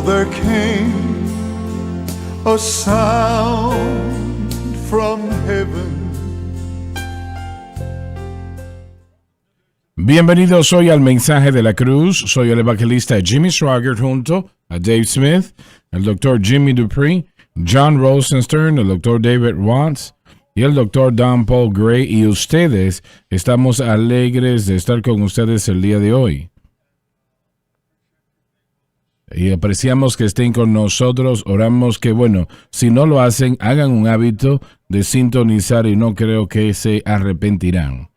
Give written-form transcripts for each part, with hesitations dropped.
there came a sound from heaven. Bienvenidos hoy al Mensaje de la Cruz. Soy el evangelista Jimmy Swaggart junto a Dave Smith, el Dr. Jimmy Dupree, John Rosenstern, el Dr. David Watts y el Dr. Don Paul Gray. Y ustedes, estamos alegres de estar con ustedes el día de hoy. Y apreciamos que estén con nosotros. Oramos que, si no lo hacen, hagan un hábito de sintonizar y no creo que se arrepentirán.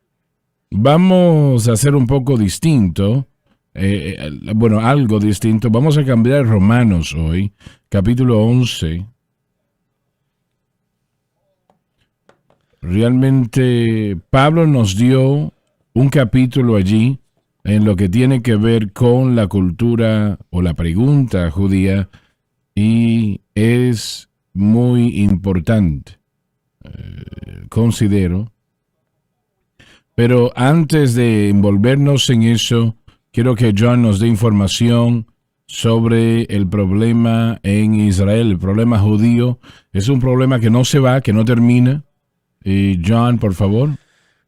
Vamos a hacer un poco distinto, algo distinto. Vamos a cambiar Romanos hoy, capítulo 11. Realmente Pablo nos dio un capítulo allí en lo que tiene que ver con la cultura o la pregunta judía y es muy importante, considero. Pero antes de envolvernos en eso, quiero que John nos dé información sobre el problema en Israel. El problema judío es un problema que no se va, que no termina. Y John, por favor.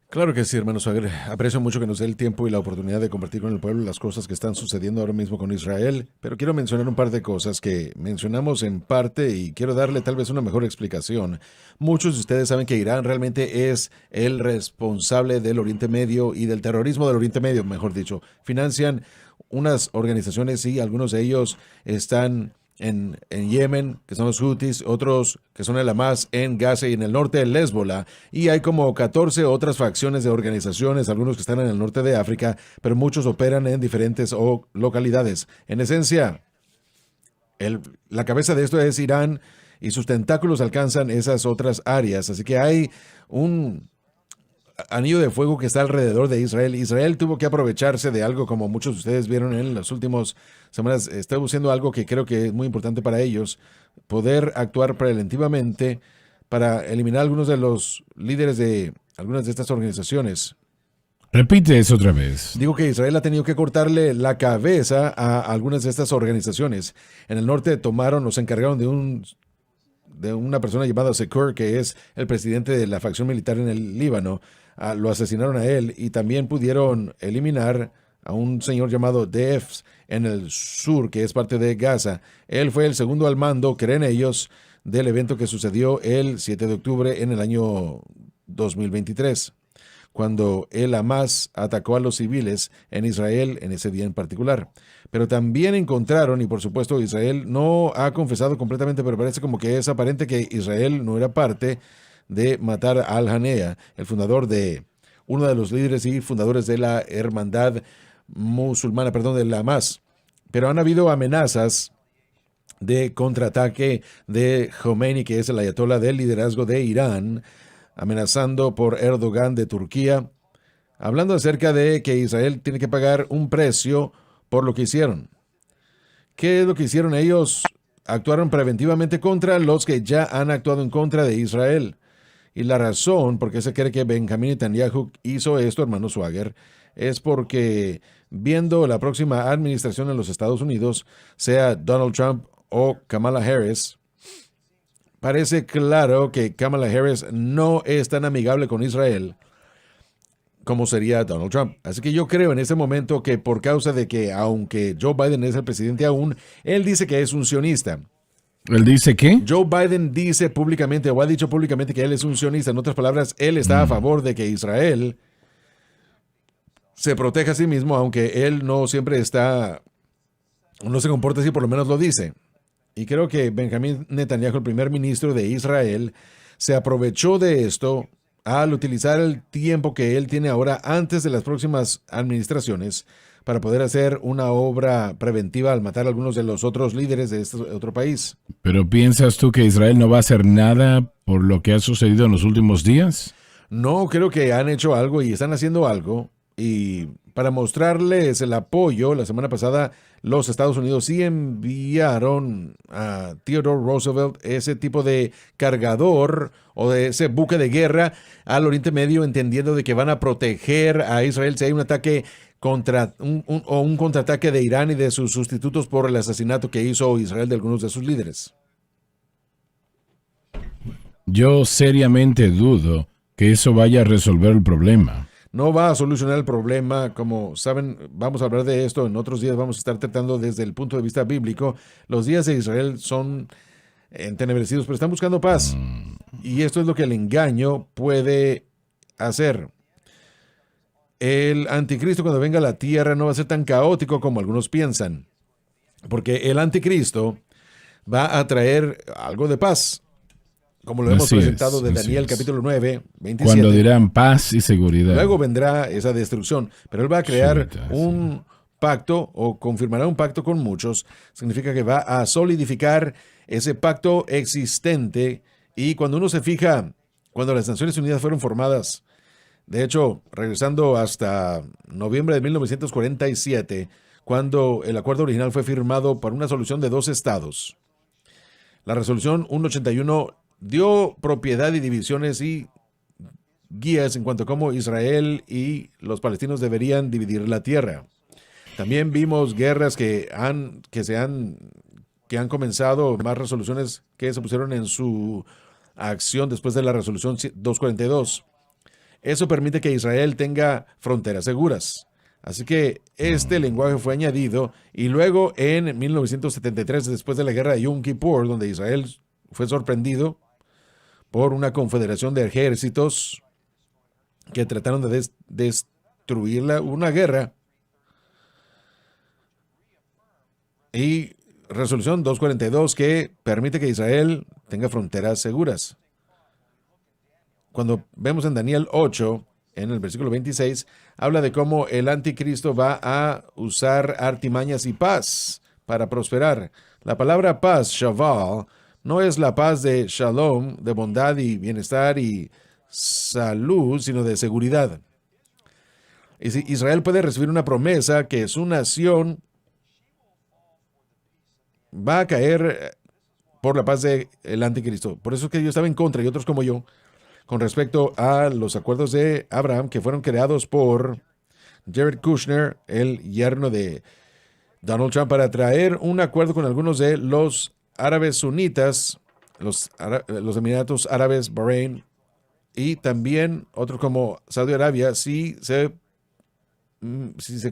Claro que sí, hermano Swaggart. Aprecio mucho que nos dé el tiempo y la oportunidad de compartir con el pueblo las cosas que están sucediendo ahora mismo con Israel, pero quiero mencionar un par de cosas que mencionamos en parte y quiero darle tal vez una mejor explicación. Muchos de ustedes saben que Irán realmente es el responsable del Oriente Medio y del terrorismo del Oriente Medio, mejor dicho. Financian unas organizaciones y algunos de ellos están en Yemen, que son los Houthis, otros que son el Hamas en Gaza y en el norte el Hezbollah, y hay como 14 otras facciones de organizaciones, algunos que están en el norte de África, pero muchos operan en diferentes localidades. En esencia, la cabeza de esto es Irán y sus tentáculos alcanzan esas otras áreas, así que hay un anillo de fuego que está alrededor de Israel. Israel tuvo que aprovecharse de algo, como muchos de ustedes vieron en las últimas semanas. Está haciendo algo que creo que es muy importante para ellos, poder actuar preventivamente para eliminar algunos de los líderes de algunas de estas organizaciones. Repite eso otra vez. Digo que Israel ha tenido que cortarle la cabeza a algunas de estas organizaciones. En el norte se encargaron de una persona llamada Sekur, que es el presidente de la facción militar en el Líbano. Lo asesinaron a él y también pudieron eliminar a un señor llamado Defs en el sur, que es parte de Gaza. Él fue el segundo al mando, creen ellos, del evento que sucedió el 7 de octubre en el año 2023, cuando el Hamas atacó a los civiles en Israel en ese día en particular. Pero también encontraron, y por supuesto Israel no ha confesado completamente, pero parece como que es aparente que Israel no era parte de matar a Al-Hanea, el fundador uno de los líderes y fundadores de la hermandad musulmana, del Hamas. Pero han habido amenazas de contraataque de Khomeini, que es el ayatolá del liderazgo de Irán, amenazando por Erdogan de Turquía, hablando acerca de que Israel tiene que pagar un precio por lo que hicieron. ¿Qué es lo que hicieron ellos? Actuaron preventivamente contra los que ya han actuado en contra de Israel. Y la razón por qué se cree que Benjamín Netanyahu hizo esto, hermano Swaggart, es porque viendo la próxima administración en los Estados Unidos, sea Donald Trump o Kamala Harris, parece claro que Kamala Harris no es tan amigable con Israel como sería Donald Trump. Así que yo creo en este momento que por causa de que, aunque Joe Biden es el presidente aún, él dice que es un sionista. ¿Él dice qué? Joe Biden dice públicamente, o ha dicho públicamente, que él es un sionista. En otras palabras, él está a favor de que Israel se proteja a sí mismo, aunque él no siempre no se comporta así, por lo menos lo dice. Y creo que Benjamín Netanyahu, el primer ministro de Israel, se aprovechó de esto al utilizar el tiempo que él tiene ahora antes de las próximas administraciones para poder hacer una obra preventiva al matar a algunos de los otros líderes de este otro país. ¿Pero piensas tú que Israel no va a hacer nada por lo que ha sucedido en los últimos días? No, creo que han hecho algo y están haciendo algo. Y para mostrarles el apoyo, la semana pasada los Estados Unidos sí enviaron a Theodore Roosevelt ese tipo de cargador o de ese buque de guerra al Oriente Medio, entendiendo de que van a proteger a Israel si hay un ataque contra un contraataque de Irán y de sus sustitutos por el asesinato que hizo Israel de algunos de sus líderes. Yo seriamente dudo que eso vaya a resolver el problema. No va a solucionar el problema. Como saben, vamos a hablar de esto en otros días. Vamos a estar tratando desde el punto de vista bíblico. Los días de Israel son entenebrecidos, pero están buscando paz. Y esto es lo que el engaño puede hacer. El anticristo, cuando venga a la tierra, no va a ser tan caótico como algunos piensan, porque el anticristo va a traer algo de paz, como lo hemos presentado de Daniel capítulo 9, 27. Cuando dirán paz y seguridad. Luego vendrá esa destrucción, pero él va a crear un pacto o confirmará un pacto con muchos. Significa que va a solidificar ese pacto existente. Y cuando uno se fija, cuando las Naciones Unidas fueron formadas, de hecho, regresando hasta noviembre de 1947, cuando el acuerdo original fue firmado para una solución de 2 estados, la resolución 181 dio propiedad y divisiones y guías en cuanto a cómo Israel y los palestinos deberían dividir la tierra. También vimos guerras que han comenzado, más resoluciones que se pusieron en su acción después de la resolución 242. Eso permite que Israel tenga fronteras seguras. Así que este lenguaje fue añadido y luego en 1973, después de la guerra de Yom Kippur, donde Israel fue sorprendido por una confederación de ejércitos que trataron de destruirla, una guerra. Y resolución 242 que permite que Israel tenga fronteras seguras. Cuando vemos en Daniel 8, en el versículo 26, habla de cómo el anticristo va a usar artimañas y paz para prosperar. La palabra paz, shaval, no es la paz de shalom, de bondad y bienestar y salud, sino de seguridad. Y si Israel puede recibir una promesa que su nación va a caer por la paz del anticristo. Por eso es que yo estaba en contra y otros como yo, con respecto a los acuerdos de Abraham que fueron creados por Jared Kushner, el yerno de Donald Trump, para traer un acuerdo con algunos de los árabes sunitas, los Emiratos Árabes, Bahrein, y también otros como Saudi Arabia, si se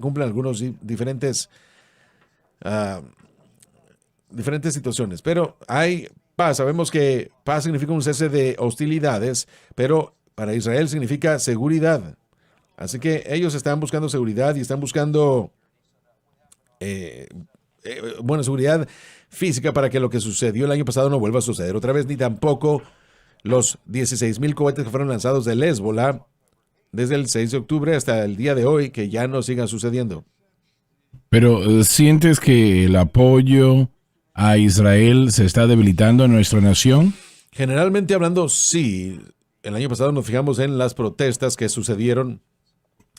cumplen algunos diferentes situaciones. Pero hay paz. Sabemos que paz significa un cese de hostilidades, pero para Israel significa seguridad. Así que ellos están buscando seguridad y están buscando seguridad física para que lo que sucedió el año pasado no vuelva a suceder otra vez, ni tampoco los 16,000 cohetes que fueron lanzados del Hezbollah desde el 6 de octubre hasta el día de hoy, que ya no sigan sucediendo. Pero ¿sientes que el apoyo a Israel se está debilitando en nuestra nación? Generalmente hablando, sí. El año pasado nos fijamos en las protestas que sucedieron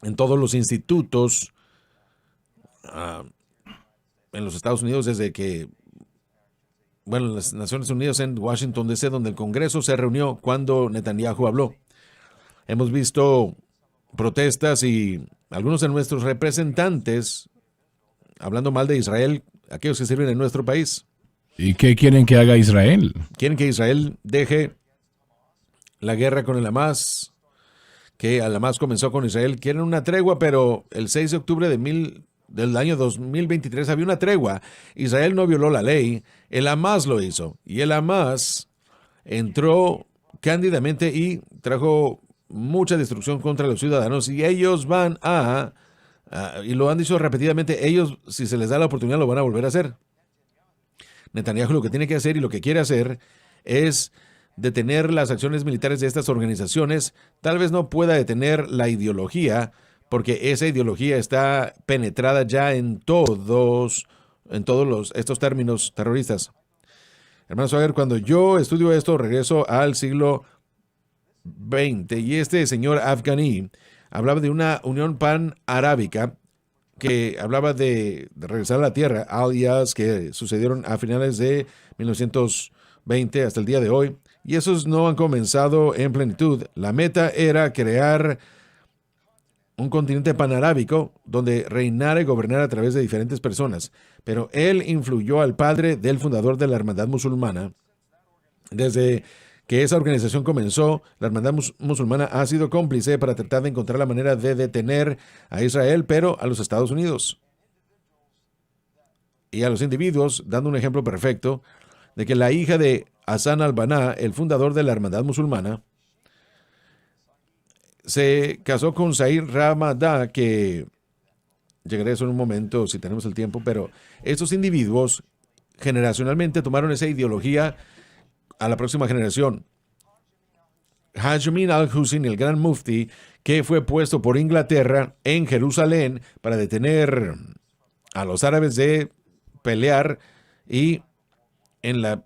en todos los institutos en los Estados Unidos, desde que, las Naciones Unidas en Washington DC, donde el Congreso se reunió cuando Netanyahu habló. Hemos visto protestas y algunos de nuestros representantes hablando mal de Israel, aquellos que sirven en nuestro país. ¿Y qué quieren que haga Israel? Quieren que Israel deje la guerra con el Hamas, que el Hamas comenzó con Israel. Quieren una tregua, pero el 6 de octubre del año 2023 había una tregua. Israel no violó la ley, el Hamas lo hizo. Y el Hamas entró cándidamente y trajo mucha destrucción contra los ciudadanos. Y ellos van y lo han dicho repetidamente, ellos, si se les da la oportunidad, lo van a volver a hacer. Netanyahu lo que tiene que hacer y lo que quiere hacer es detener las acciones militares de estas organizaciones. Tal vez no pueda detener la ideología, porque esa ideología está penetrada ya en todos estos términos terroristas. Hermanos, a ver, cuando yo estudio esto, regreso al siglo XX, y este señor Afghani hablaba de una unión pan-arábica que hablaba de regresar a la tierra, alias que sucedieron a finales de 1920 hasta el día de hoy, y esos no han comenzado en plenitud. La meta era crear un continente panarábico donde reinara y gobernara a través de diferentes personas, pero él influyó al padre del fundador de la Hermandad Musulmana. Desde que esa organización comenzó, la Hermandad Musulmana ha sido cómplice para tratar de encontrar la manera de detener a Israel, pero a los Estados Unidos y a los individuos, dando un ejemplo perfecto de que la hija de Hassan al-Banna, el fundador de la Hermandad Musulmana, se casó con Zaid Ramadá, que llegaré a eso en un momento si tenemos el tiempo, pero estos individuos generacionalmente tomaron esa ideología a la próxima generación. Haj Amin al-Hussein, el gran mufti, que fue puesto por Inglaterra en Jerusalén para detener a los árabes de pelear, y en la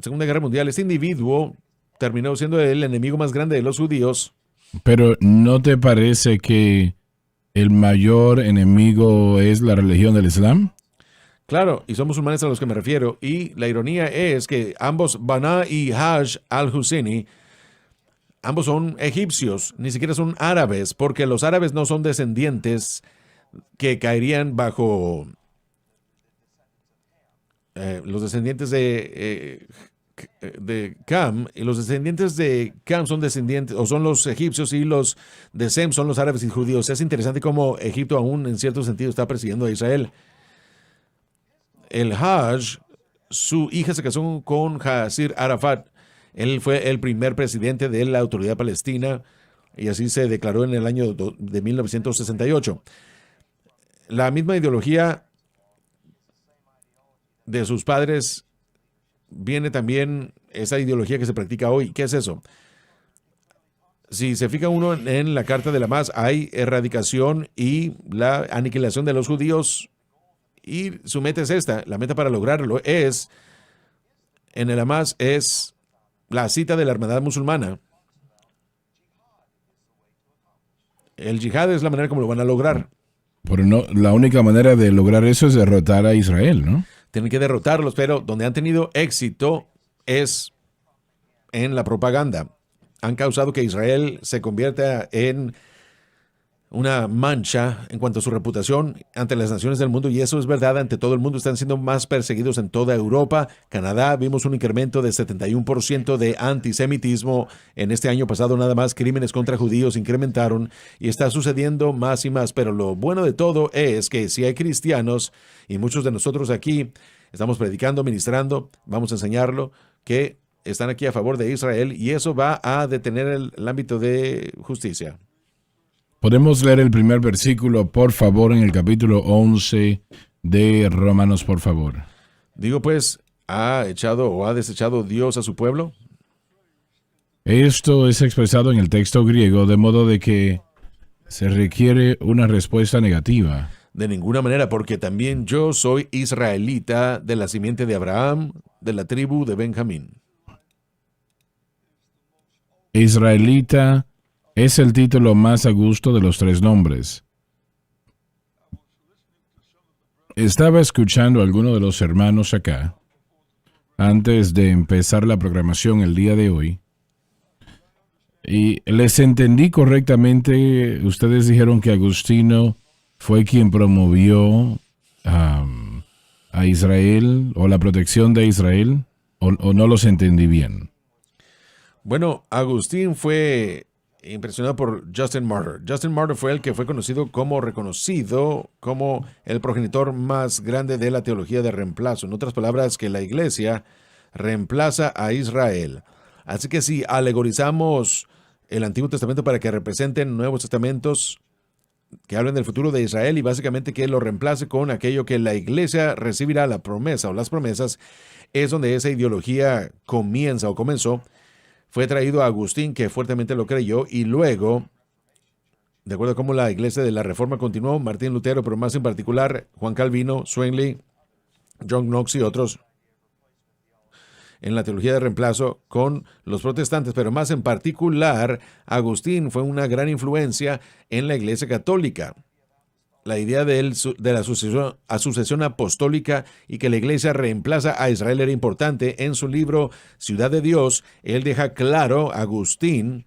Segunda Guerra Mundial este individuo terminó siendo el enemigo más grande de los judíos. Pero ¿no te parece que el mayor enemigo es la religión del Islam? Claro, y son musulmanes a los que me refiero, y la ironía es que ambos, Banna y Haj al-Husseini, ambos son egipcios, ni siquiera son árabes, porque los árabes no son descendientes que caerían bajo los descendientes de Cam, y los descendientes de Cam son descendientes, o son los egipcios, y los de Sem son los árabes y judíos. Es interesante cómo Egipto aún en cierto sentido está persiguiendo a Israel. El Haj, su hija se casó con Yasser Arafat. Él fue el primer presidente de la Autoridad Palestina y así se declaró en el año de 1968. La misma ideología de sus padres viene también esa ideología que se practica hoy. ¿Qué es eso? Si se fija uno en la Carta de la Hamas, hay erradicación y la aniquilación de los judíos, y su meta es esta. La meta para lograrlo es, en el Hamas, es la cita de la Hermandad Musulmana. El yihad es la manera como lo van a lograr. Pero no, la única manera de lograr eso es derrotar a Israel, ¿no? Tienen que derrotarlos, pero donde han tenido éxito es en la propaganda. Han causado que Israel se convierta en una mancha en cuanto a su reputación ante las naciones del mundo, y eso es verdad ante todo el mundo. Están siendo más perseguidos en toda Europa. Canadá, vimos un incremento de 71% de antisemitismo en este año pasado nada más. Crímenes contra judíos incrementaron y está sucediendo más y más, pero lo bueno de todo es que si hay cristianos, y muchos de nosotros aquí estamos predicando, ministrando, vamos a enseñarlo, que están aquí a favor de Israel, y eso va a detener el ámbito de justicia. Podemos leer el primer versículo, por favor, en el capítulo 11 de Romanos, por favor. Digo pues, ¿ha echado o ha desechado Dios a su pueblo? Esto es expresado en el texto griego, de modo de que se requiere una respuesta negativa. De ninguna manera, porque también yo soy israelita de la simiente de Abraham, de la tribu de Benjamín. Israelita es el título más a gusto de los tres nombres. Estaba escuchando a alguno de los hermanos acá, antes de empezar la programación el día de hoy, y les entendí correctamente. Ustedes dijeron que Agustino fue quien promovió a Israel, o la protección de Israel, o no los entendí bien. Bueno, Agustín fue impresionado por Justin Martyr. Justin Martyr fue el que fue reconocido como el progenitor más grande de la teología de reemplazo. En otras palabras, que la iglesia reemplaza a Israel. Así que si alegorizamos el Antiguo Testamento para que representen Nuevos Testamentos que hablen del futuro de Israel, y básicamente que lo reemplace con aquello que la iglesia recibirá, la promesa o las promesas, es donde esa ideología comienza o comenzó. Fue traído a Agustín, que fuertemente lo creyó, y luego, de acuerdo a cómo la iglesia de la Reforma continuó, Martín Lutero, pero más en particular Juan Calvino, Zwingli, John Knox y otros. en la teología de reemplazo con los protestantes, pero más en particular, Agustín fue una gran influencia en la Iglesia Católica. La idea de la sucesión apostólica y que la Iglesia reemplaza a Israel era importante. En su libro Ciudad de Dios, él deja claro, Agustín,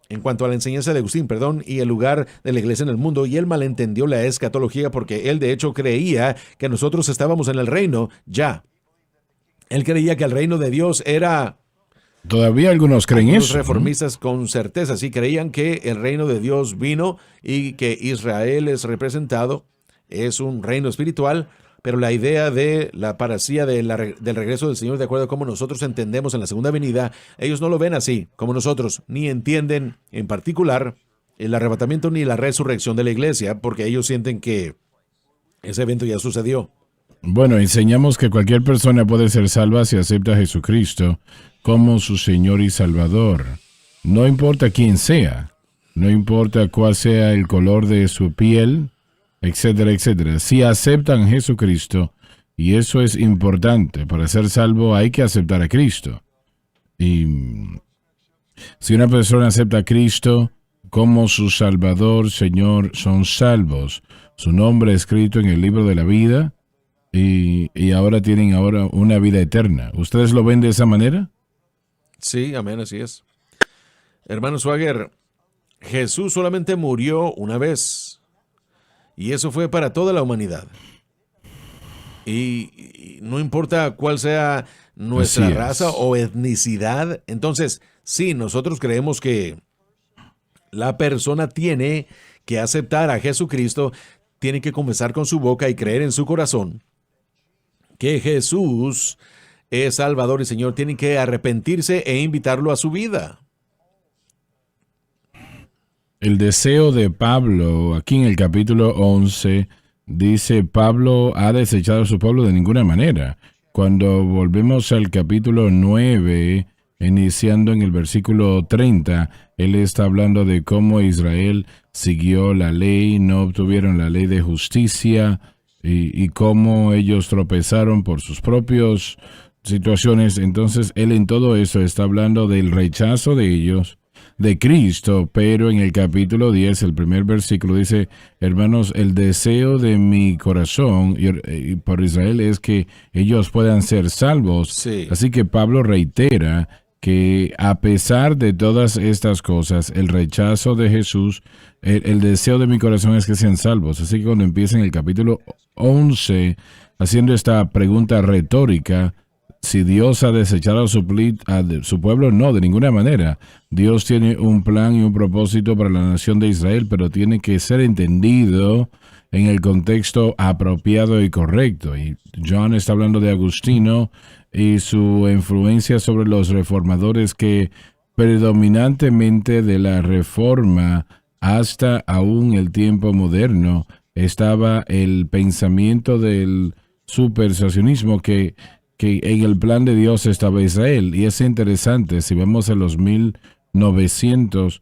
en cuanto a la enseñanza de Agustín, y el lugar de la Iglesia en el mundo, y él malentendió la escatología porque él de hecho creía que nosotros estábamos en el reino ya. Él creía que el reino de Dios era... Todavía algunos creen Los eso, reformistas con certeza sí creían que el reino de Dios vino y que Israel es representado, es un reino espiritual, pero la idea de la paracía del regreso del Señor, de acuerdo a cómo nosotros entendemos en la segunda venida, ellos no lo ven así como nosotros, ni entienden en particular el arrebatamiento ni la resurrección de la iglesia, porque ellos sienten que ese evento ya sucedió. Bueno, enseñamos que cualquier persona puede ser salva si acepta a Jesucristo como su Señor y Salvador. No importa quién sea, no importa cuál sea el color de su piel, etcétera, etcétera. Si aceptan a Jesucristo, y eso es importante, para ser salvo hay que aceptar a Cristo. Y si una persona acepta a Cristo como su Salvador, Señor, son salvos. Su nombre escrito en el libro de la vida y ahora tienen una vida eterna. ¿Ustedes lo ven de esa manera? Sí, amén, así es. Hermano Swagger, Jesús solamente murió una vez. Y eso fue para toda la humanidad. Y no importa cuál sea nuestra raza o etnicidad. Entonces, sí, nosotros creemos que la persona tiene que aceptar a Jesucristo, tiene que confesar con su boca y creer en su corazón que Jesús es Salvador y Señor. Tiene que arrepentirse e invitarlo a su vida. El deseo de Pablo, aquí en el capítulo 11, dice, Pablo ha desechado a su pueblo de ninguna manera. Cuando volvemos al capítulo 9, iniciando en el versículo 30, él está hablando de cómo Israel siguió la ley, no obtuvieron la ley de justicia y cómo ellos tropezaron por sus propias situaciones. Entonces, él en todo eso está hablando del rechazo de ellos, de Cristo, pero en el capítulo 10, el primer versículo dice, hermanos, el deseo de mi corazón y por Israel es que ellos puedan ser salvos. Sí. Así que Pablo reitera que a pesar de todas estas cosas, el rechazo de Jesús, el deseo de mi corazón es que sean salvos. Así que cuando empieza en el capítulo 11, haciendo esta pregunta retórica, si Dios ha desechado a su pueblo, no, de ninguna manera. Dios tiene un plan y un propósito para la nación de Israel, pero tiene que ser entendido en el contexto apropiado y correcto. Y John está hablando de Agustino y su influencia sobre los reformadores, que predominantemente de la Reforma hasta aún el tiempo moderno estaba el pensamiento del supersacionismo que en el plan de Dios estaba Israel. Y es interesante, si vemos en los 1900,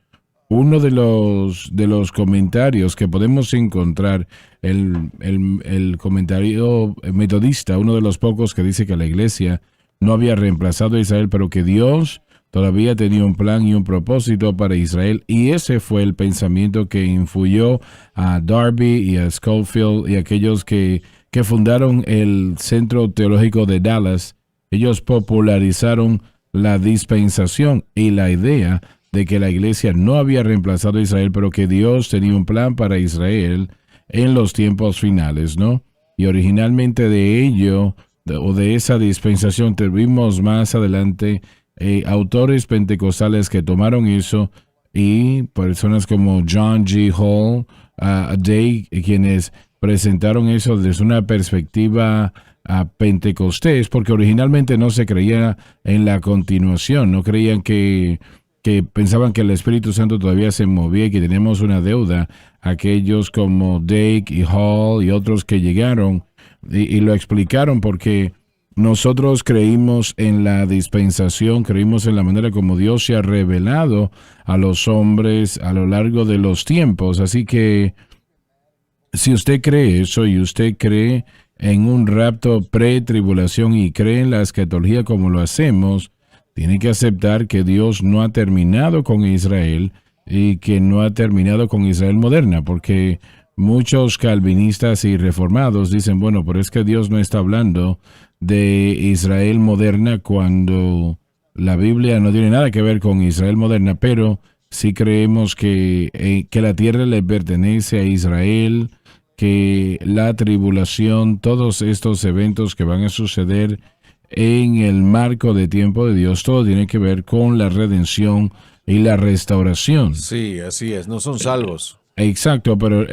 uno de los comentarios que podemos encontrar, el comentario metodista, uno de los pocos que dice que la iglesia no había reemplazado a Israel, pero que Dios todavía tenía un plan y un propósito para Israel, y ese fue el pensamiento que influyó a Darby y a Scofield y aquellos que fundaron el Centro Teológico de Dallas. Ellos popularizaron la dispensación y la idea de que la iglesia no había reemplazado a Israel, pero que Dios tenía un plan para Israel en los tiempos finales, ¿no? Y originalmente de ello, o de esa dispensación, tuvimos más adelante autores pentecostales que tomaron eso, y personas como John G. Hall, Day, quienes presentaron eso desde una perspectiva pentecostés, porque originalmente no se creía en la continuación, no creían que pensaban que el Espíritu Santo todavía se movía y que tenemos una deuda. Aquellos como Dake y Hall y otros que llegaron y lo explicaron, porque nosotros creímos en la dispensación, creímos en la manera como Dios se ha revelado a los hombres a lo largo de los tiempos. Así que si usted cree eso y usted cree en un rapto pre-tribulación y cree en la escatología como lo hacemos, tiene que aceptar que Dios no ha terminado con Israel y que no ha terminado con Israel moderna, porque muchos calvinistas y reformados dicen, bueno, pero es que Dios no está hablando de Israel moderna cuando la Biblia no tiene nada que ver con Israel moderna, pero sí creemos que la tierra le pertenece a Israel, que la tribulación, todos estos eventos que van a suceder en el marco de tiempo de Dios, todo tiene que ver con la redención y la restauración. Sí, así es, no son salvos. Exacto, pero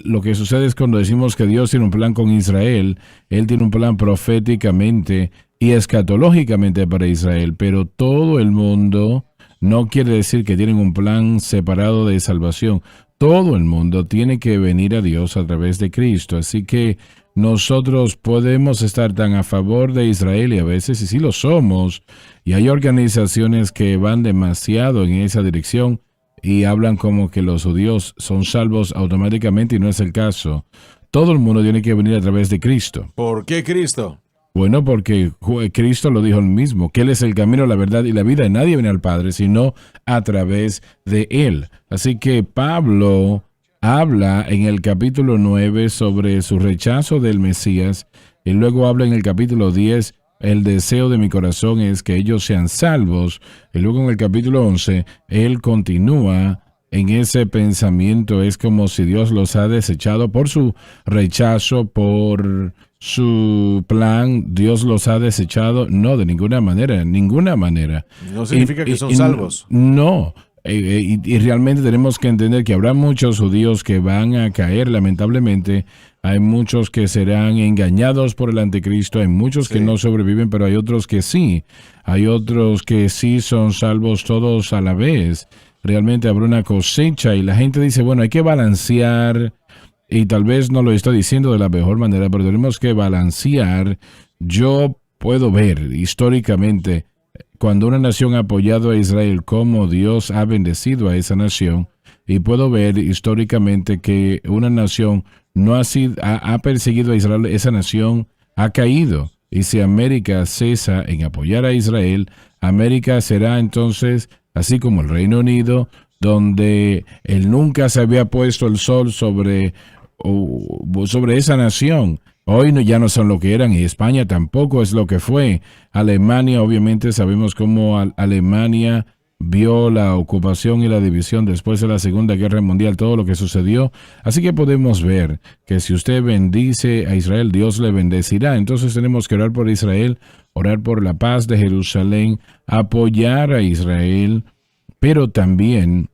lo que sucede es cuando decimos que Dios tiene un plan con Israel, Él tiene un plan proféticamente y escatológicamente para Israel, pero todo el mundo no quiere decir que tienen un plan separado de salvación. Todo el mundo tiene que venir a Dios a través de Cristo, así que nosotros podemos estar tan a favor de Israel y a veces, y sí lo somos, y hay organizaciones que van demasiado en esa dirección y hablan como que los judíos son salvos automáticamente y no es el caso. Todo el mundo tiene que venir a través de Cristo. ¿Por qué Cristo? Bueno, porque Cristo lo dijo él mismo, que Él es el camino, la verdad y la vida, y nadie viene al Padre sino a través de Él. Así que Pablo habla en el capítulo 9 sobre su rechazo del Mesías, y luego habla en el capítulo 10, el deseo de mi corazón es que ellos sean salvos, y luego en el capítulo 11, él continúa en ese pensamiento, es como si Dios los ha desechado por su rechazo, por su plan, Dios los ha desechado, no, de ninguna manera, ninguna manera. No significa que son salvos. No, y realmente tenemos que entender que habrá muchos judíos que van a caer, lamentablemente. Hay muchos que serán engañados por el anticristo, hay muchos que no sobreviven, pero hay otros que sí. Hay otros que sí son salvos todos a la vez. Realmente habrá una cosecha y la gente dice, bueno, hay que balancear, y tal vez no lo estoy diciendo de la mejor manera, pero tenemos que balancear. Yo puedo ver históricamente cuando una nación ha apoyado a Israel, cómo Dios ha bendecido a esa nación, y puedo ver históricamente que una nación no ha perseguido a Israel, esa nación ha caído. Y si América cesa en apoyar a Israel, América será entonces, así como el Reino Unido, donde él nunca se había puesto el sol sobre esa nación. Hoy ya no son lo que eran, y España tampoco es lo que fue. Alemania, obviamente sabemos cómo Alemania vio la ocupación y la división después de la Segunda Guerra Mundial, todo lo que sucedió. Así que podemos ver que si usted bendice a Israel, Dios le bendecirá. Entonces tenemos que orar por Israel, orar por la paz de Jerusalén, apoyar a Israel, pero también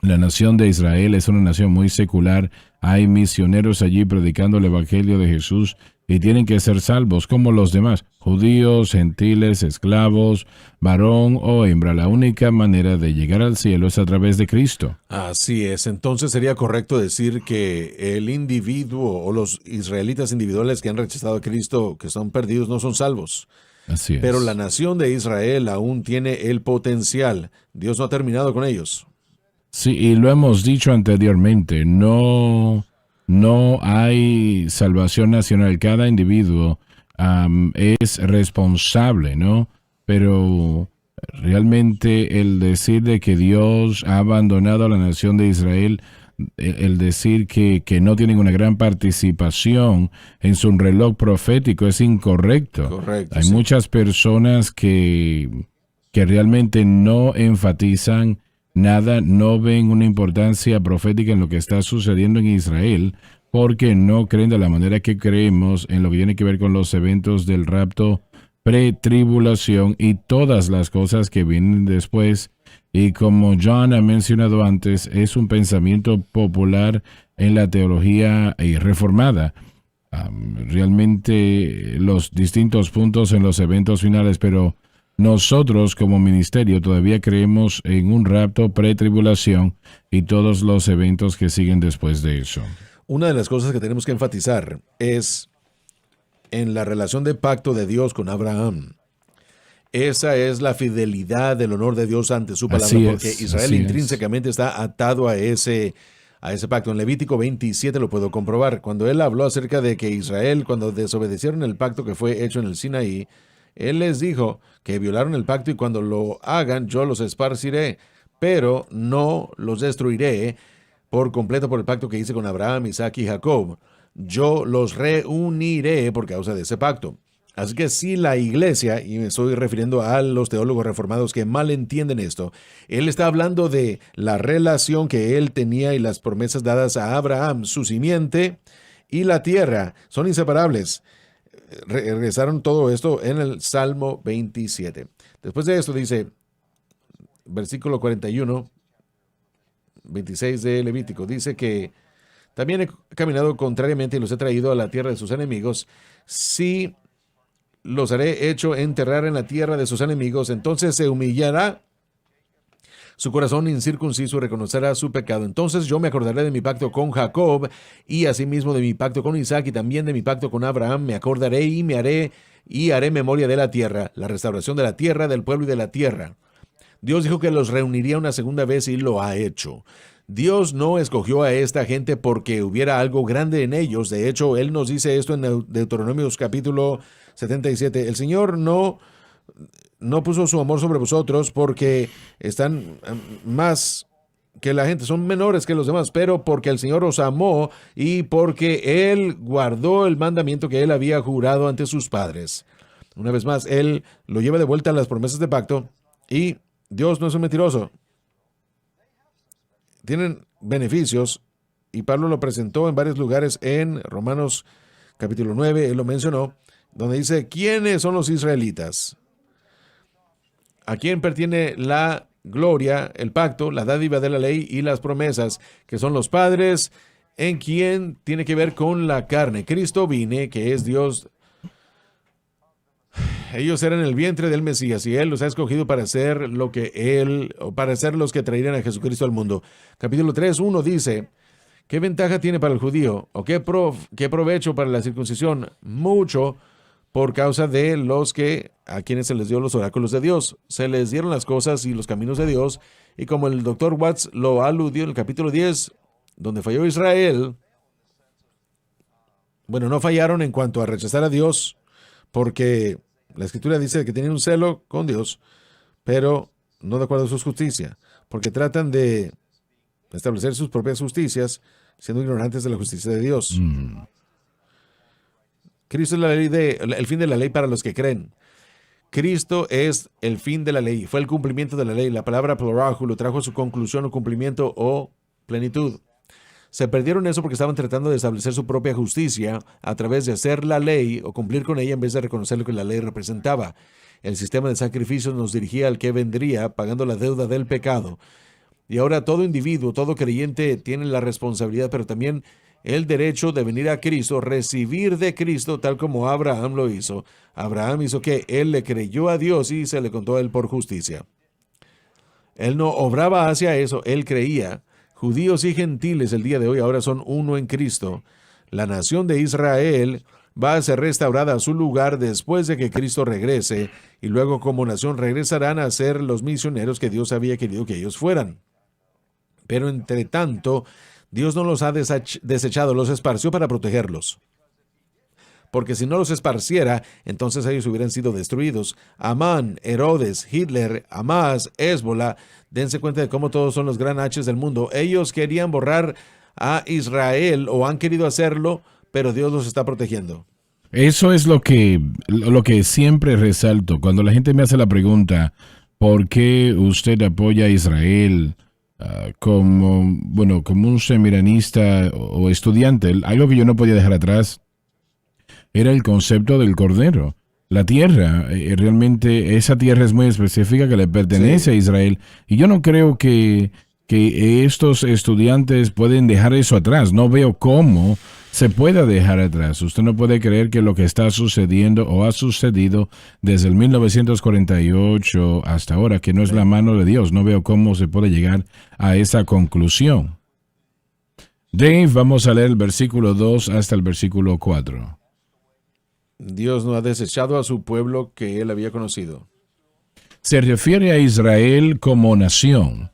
la nación de Israel es una nación muy secular. Hay misioneros allí predicando el evangelio de Jesús y tienen que ser salvos como los demás, judíos, gentiles, esclavos, varón o hembra. La única manera de llegar al cielo es a través de Cristo. Así es, entonces sería correcto decir que el individuo o los israelitas individuales que han rechazado a Cristo, que son perdidos, no son salvos. Así es. Pero la nación de Israel aún tiene el potencial. Dios no ha terminado con ellos. Sí, y lo hemos dicho anteriormente, no hay salvación nacional. Cada individuo es responsable, ¿no? Pero realmente el decir de que Dios ha abandonado a la nación de Israel, el decir que no tienen una gran participación en su reloj profético es incorrecto. Correcto, Hay muchas personas que realmente no enfatizan nada, no ven una importancia profética en lo que está sucediendo en Israel, porque no creen de la manera que creemos en lo que tiene que ver con los eventos del rapto, pretribulación y todas las cosas que vienen después. Y como John ha mencionado antes, es un pensamiento popular en la teología reformada. Realmente los distintos puntos en los eventos finales, pero nosotros como ministerio todavía creemos en un rapto pretribulación y todos los eventos que siguen después de eso. Una de las cosas que tenemos que enfatizar es en la relación de pacto de Dios con Abraham. Esa es la fidelidad del honor de Dios ante su palabra, porque Israel intrínsecamente está atado a ese a ese pacto. En Levítico 27 lo puedo comprobar. Cuando él habló acerca de que Israel, cuando desobedecieron el pacto que fue hecho en el Sinaí, él les dijo que violaron el pacto y cuando lo hagan yo los esparciré, pero no los destruiré por completo por el pacto que hice con Abraham, Isaac y Jacob. Yo los reuniré por causa de ese pacto. Así que si la iglesia, y me estoy refiriendo a los teólogos reformados que mal entienden esto, él está hablando de la relación que él tenía y las promesas dadas a Abraham, su simiente y la tierra son inseparables. Regresaron todo esto en el Salmo 27. Después de esto dice, versículo 41, 26 de Levítico, dice que también he caminado contrariamente y los he traído a la tierra de sus enemigos. Si los haré hecho enterrar en la tierra de sus enemigos, entonces se humillará su corazón incircunciso y reconocerá su pecado. Entonces yo me acordaré de mi pacto con Jacob y asimismo de mi pacto con Isaac y también de mi pacto con Abraham. Me acordaré y haré memoria de la tierra, la restauración de la tierra, del pueblo y de la tierra. Dios dijo que los reuniría una segunda vez y lo ha hecho. Dios no escogió a esta gente porque hubiera algo grande en ellos. De hecho, Él nos dice esto en Deuteronomios capítulo 77. El Señor no puso su amor sobre vosotros porque están más que la gente, son menores que los demás, pero porque el Señor os amó y porque Él guardó el mandamiento que Él había jurado ante sus padres. Una vez más, Él lo lleva de vuelta a las promesas de pacto y Dios no es un mentiroso. Tienen beneficios y Pablo lo presentó en varios lugares en Romanos capítulo 9, él lo mencionó, donde dice, ¿quiénes son los israelitas? ¿A quién pertiene la gloria, el pacto, la dádiva de la ley y las promesas, que son los padres, en quien tiene que ver con la carne? Cristo vine, que es Dios. Ellos eran el vientre del Mesías y Él los ha escogido para ser para ser los que traerían a Jesucristo al mundo. Capítulo 3:1 dice, ¿qué ventaja tiene para el judío? ¿O qué provecho para la circuncisión? Mucho, por causa de a quienes se les dio los oráculos de Dios. Se les dieron las cosas y los caminos de Dios, y como el Dr. Watts lo aludió en el capítulo 10, donde falló Israel, bueno, no fallaron en cuanto a rechazar a Dios, porque la Escritura dice que tenían un celo con Dios, pero no de acuerdo a su justicia, porque tratan de establecer sus propias justicias, siendo ignorantes de la justicia de Dios. Cristo es el fin de la ley para los que creen. Cristo es el fin de la ley, fue el cumplimiento de la ley. La palabra plural trajo a su conclusión o cumplimiento o plenitud. Se perdieron eso porque estaban tratando de establecer su propia justicia a través de hacer la ley o cumplir con ella en vez de reconocer lo que la ley representaba. El sistema de sacrificios nos dirigía al que vendría pagando la deuda del pecado. Y ahora todo individuo, todo creyente tiene la responsabilidad, pero también el derecho de venir a Cristo, recibir de Cristo tal como Abraham lo hizo. Abraham hizo que él le creyó a Dios y se le contó a él por justicia. Él no obraba hacia eso, él creía. Judíos y gentiles el día de hoy ahora son uno en Cristo. La nación de Israel va a ser restaurada a su lugar después de que Cristo regrese, y luego como nación regresarán a ser los misioneros que Dios había querido que ellos fueran. Pero entre tanto, Dios no los ha desechado, los esparció para protegerlos. Porque si no los esparciera, entonces ellos hubieran sido destruidos. Amán, Herodes, Hitler, Hamás, Hezbollah, dense cuenta de cómo todos son los gran H's del mundo. Ellos querían borrar a Israel o han querido hacerlo, pero Dios los está protegiendo. Eso es lo que siempre resalto. Cuando la gente me hace la pregunta, ¿por qué usted apoya a Israel como un semiranista o estudiante? Algo que yo no podía dejar atrás era el concepto del Cordero. La tierra, realmente esa tierra es muy específica que le pertenece a Israel. Y yo no creo que estos estudiantes pueden dejar eso atrás. No veo cómo se pueda dejar atrás. Usted no puede creer que lo que está sucediendo o ha sucedido desde el 1948 hasta ahora, que no es la mano de Dios. No veo cómo se puede llegar a esa conclusión. Dave, vamos a leer el versículo 2 hasta el versículo 4. Dios no ha desechado a su pueblo que él había conocido. Se refiere a Israel como nación.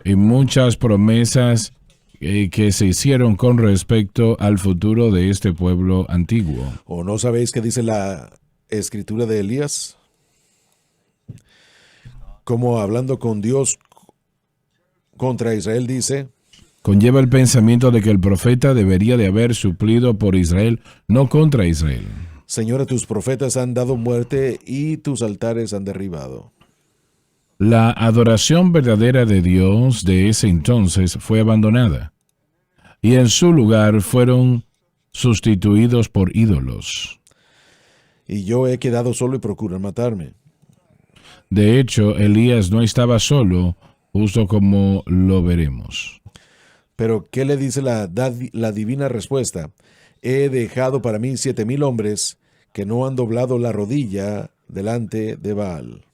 Y muchas promesas que se hicieron con respecto al futuro de este pueblo antiguo. ¿O no sabéis qué dice la escritura de Elías? Como hablando con Dios contra Israel dice, Conlleva el pensamiento de que el profeta debería de haber suplido por Israel, no contra Israel. Señora, tus profetas han dado muerte y tus altares han derribado. La adoración verdadera de Dios de ese entonces fue abandonada, y en su lugar fueron sustituidos por ídolos. Y yo he quedado solo y procuran matarme. De hecho, Elías no estaba solo, justo como lo veremos. Pero ¿qué le dice la divina respuesta? He dejado para mí 7,000 hombres que no han doblado la rodilla delante de Baal.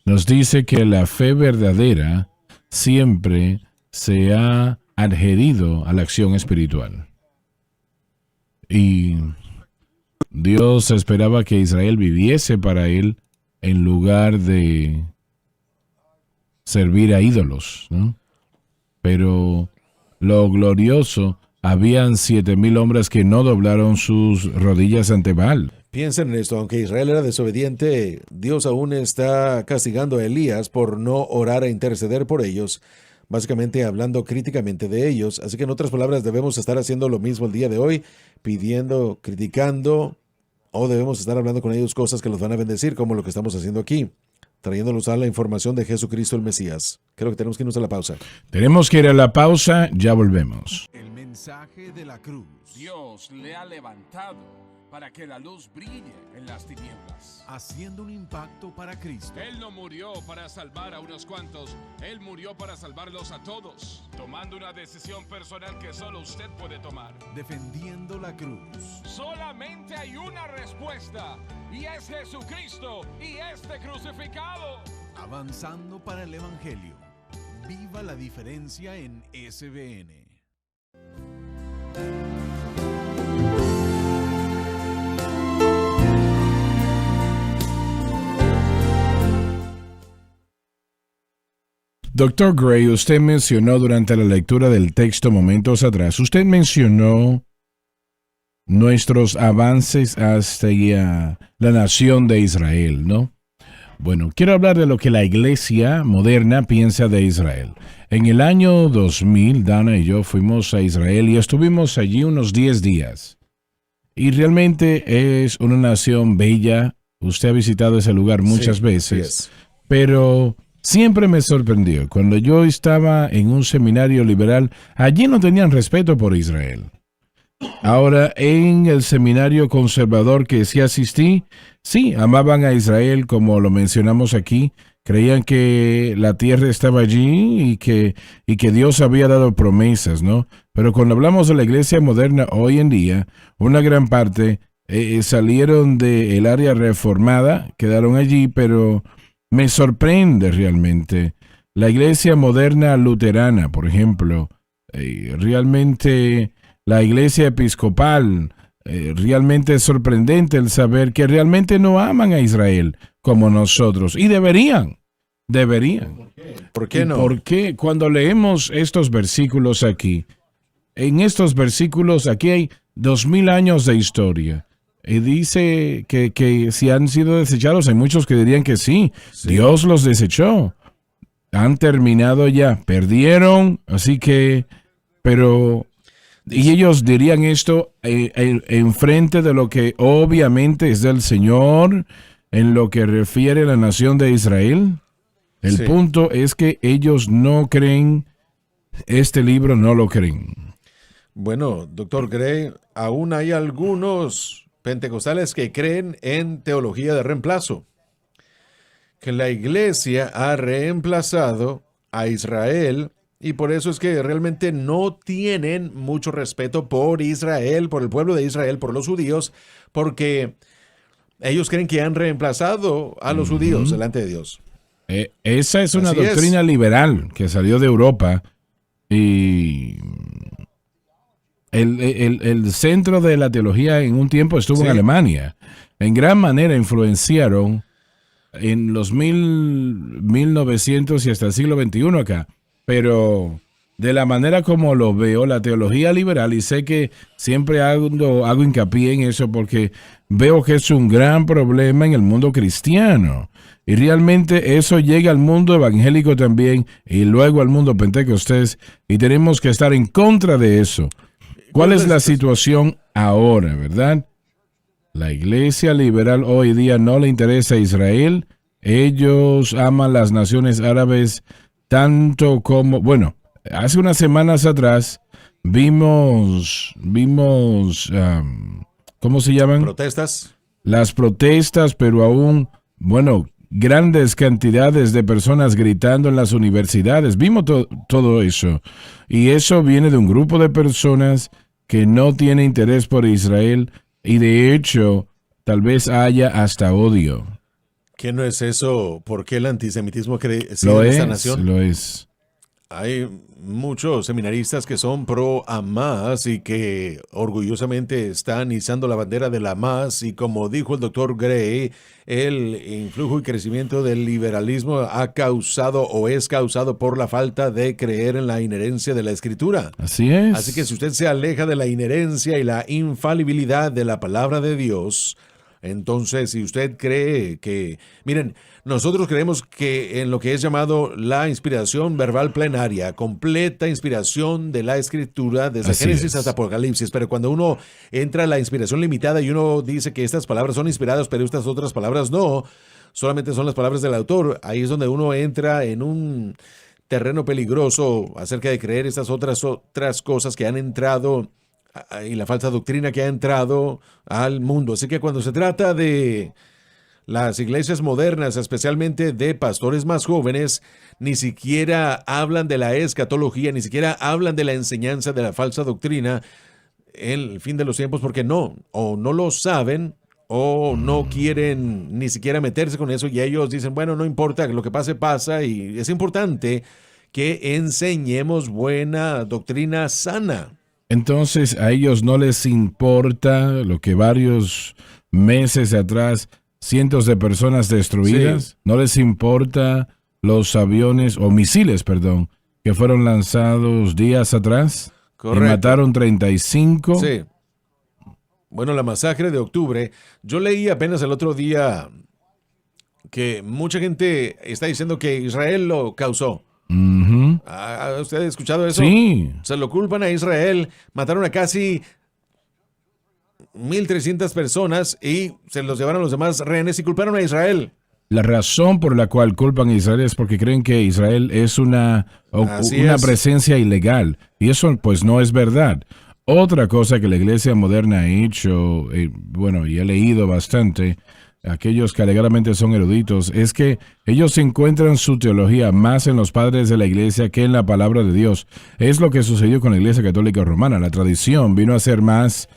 Nos dice que la fe verdadera siempre se ha adherido a la acción espiritual. Y Dios esperaba que Israel viviese para él en lugar de servir a ídolos, ¿no? Pero lo glorioso, habían 7,000 hombres que no doblaron sus rodillas ante Baal. Piensen en esto, aunque Israel era desobediente, Dios aún está castigando a Elías por no orar e interceder por ellos, básicamente hablando críticamente de ellos. Así que en otras palabras debemos estar haciendo lo mismo el día de hoy, pidiendo, criticando, o debemos estar hablando con ellos cosas que los van a bendecir, como lo que estamos haciendo aquí, trayéndolos a la información de Jesucristo el Mesías. Creo que tenemos que irnos a la pausa. Tenemos que ir a la pausa, ya volvemos. El mensaje de la cruz. Dios le ha levantado para que la luz brille en las tinieblas. Haciendo un impacto para Cristo. Él no murió para salvar a unos cuantos, Él murió para salvarlos a todos, tomando una decisión personal que solo usted puede tomar. Defendiendo la cruz. Solamente hay una respuesta, y es Jesucristo y este crucificado. Avanzando para el Evangelio. Viva la diferencia en SBN. Doctor Gray, usted mencionó durante la lectura del texto momentos atrás, usted mencionó nuestros avances hacia la nación de Israel, ¿no? Bueno, quiero hablar de lo que la iglesia moderna piensa de Israel. En el año 2000, Dana y yo fuimos a Israel y estuvimos allí unos 10 días. Y realmente es una nación bella. Usted ha visitado ese lugar muchas veces, pero siempre me sorprendió. Cuando yo estaba en un seminario liberal, allí no tenían respeto por Israel. Ahora, en el seminario conservador que sí asistí, sí, amaban a Israel como lo mencionamos aquí, creían que la tierra estaba allí y que Dios había dado promesas, ¿no? Pero cuando hablamos de la iglesia moderna hoy en día, una gran parte salieron del área reformada, quedaron allí, pero me sorprende realmente. La iglesia moderna luterana, por ejemplo, realmente la iglesia episcopal, realmente es sorprendente el saber que realmente no aman a Israel como nosotros. Y deberían. ¿Por qué no? Porque cuando leemos estos versículos aquí, en estos versículos aquí hay 2000 años de historia. Y dice que si han sido desechados, hay muchos que dirían que sí. Dios los desechó. Han terminado ya, perdieron, así que, pero, y ellos dirían esto en frente de lo que obviamente es del Señor, en lo que refiere a la nación de Israel. El punto es que ellos no creen, este libro no lo creen. Bueno, doctor Gray, aún hay algunos pentecostales que creen en teología de reemplazo, que la iglesia ha reemplazado a Israel y por eso es que realmente no tienen mucho respeto por Israel, por el pueblo de Israel, por los judíos, porque ellos creen que han reemplazado a los judíos delante de Dios. Esa es una Así doctrina liberal que salió de Europa y el centro de la teología en un tiempo estuvo en Alemania. En gran manera influenciaron en los 1900 y hasta el siglo XXI acá. Pero de la manera como lo veo, la teología liberal, y sé que siempre hago hincapié en eso porque veo que es un gran problema en el mundo cristiano. Y realmente eso llega al mundo evangélico también y luego al mundo pentecostés, y tenemos que estar en contra de eso. ¿Cuál es la situación ahora, verdad? La iglesia liberal hoy día no le interesa a Israel. Ellos aman las naciones árabes tanto como, bueno, hace unas semanas atrás vimos, ¿cómo se llaman? Protestas. Las protestas, pero aún, bueno, grandes cantidades de personas gritando en las universidades. Vimos todo eso. Y eso viene de un grupo de personas que no tiene interés por Israel y de hecho tal vez haya hasta odio. ¿Qué no es eso? ¿Por qué el antisemitismo crece Lo en es, esta nación? lo es. Hay muchos seminaristas que son pro Hamas y que orgullosamente están izando la bandera de la Hamas, y como dijo el doctor Gray, el influjo y crecimiento del liberalismo ha causado o es causado por la falta de creer en la inherencia de la Escritura. Así es. Así que si usted se aleja de la inherencia y la infalibilidad de la palabra de Dios, entonces si usted cree que, miren, nosotros creemos que en lo que es llamado la inspiración verbal plenaria, completa inspiración de la Escritura desde Así Génesis es. hasta Apocalipsis, pero cuando uno entra a la inspiración limitada y uno dice que estas palabras son inspiradas, pero estas otras palabras no, solamente son las palabras del autor, ahí es donde uno entra en un terreno peligroso acerca de creer estas otras cosas que han entrado y la falsa doctrina que ha entrado al mundo. Así que cuando se trata de las iglesias modernas, especialmente de pastores más jóvenes, ni siquiera hablan de la escatología, ni siquiera hablan de la enseñanza de la falsa doctrina en el fin de los tiempos, porque o no lo saben, o no quieren ni siquiera meterse con eso, y ellos dicen, bueno, no importa, lo que pase, pasa, y es importante que enseñemos buena doctrina sana. Entonces a ellos no les importa lo que varios meses atrás cientos de personas destruidas, Sí. no les importa los aviones o misiles, perdón, que fueron lanzados días atrás. Correcto. Y mataron 35. Sí. Bueno, la masacre de octubre, yo leí apenas el otro día que mucha gente está diciendo que Israel lo causó. Ujú. ¿Ha usted escuchado eso? Sí. Se lo culpan a Israel, mataron a casi 1,300 personas y se los llevaron a los demás rehenes y culparon a Israel. La razón por la cual culpan a Israel es porque creen que Israel es una Así es. presencia ilegal. Y eso pues no es verdad. Otra cosa que la iglesia moderna ha hecho, bueno, y he leído bastante, aquellos que alegadamente son eruditos, es que ellos encuentran su teología más en los padres de la iglesia que en la palabra de Dios. Es lo que sucedió con la iglesia católica romana. La tradición vino a ser más